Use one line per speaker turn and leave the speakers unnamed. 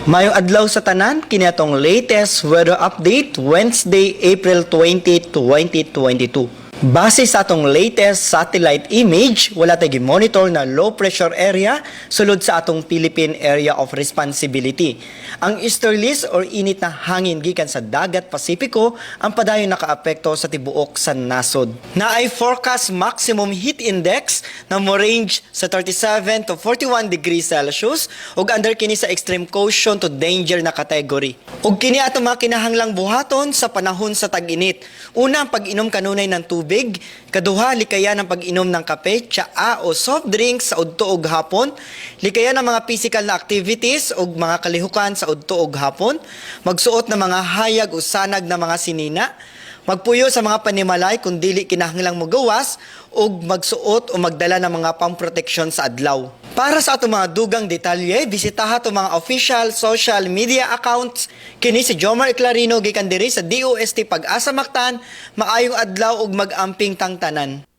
Mayong adlaw sa tanan, kini atong latest weather update Wednesday, April 20, 2022. Base sa atong latest satellite image, wala tayo monitor na low pressure area sulod sa atong Philippine Area of Responsibility. Ang easterlies or init na hangin gikan sa dagat Pasipiko ang padayon nakaapekto sa tibuok sa nasod. Naay forecast maximum heat index na mo range sa 37 to 41 degrees Celsius ug under kini sa extreme caution to danger na category. Ug kini ato mga kinahanglang buhaton sa panahon sa tag-init. Una, ang pag-inom kanunay ng tubig. Kaduha, likaya ng pag-inom ng kape, tsaa o soft drinks sa udto ug hapon. Likaya ng mga physical na activities ug mga kalihukan sa udto ug hapon. Magsuot ng mga hayag o sanag na mga sinina. Magpuyo sa mga panimalay kung dili kinahanglang mogawas ug magsuot o magdala ng mga pamproteksyon sa adlaw. Para sa ato mga dugang detalye, bisitaha to mga official social media accounts. Kini si Jomar Clarino gikan diri sa DOST Pag-asa Mactan. Maayong adlaw ug mag-amping tang tanan.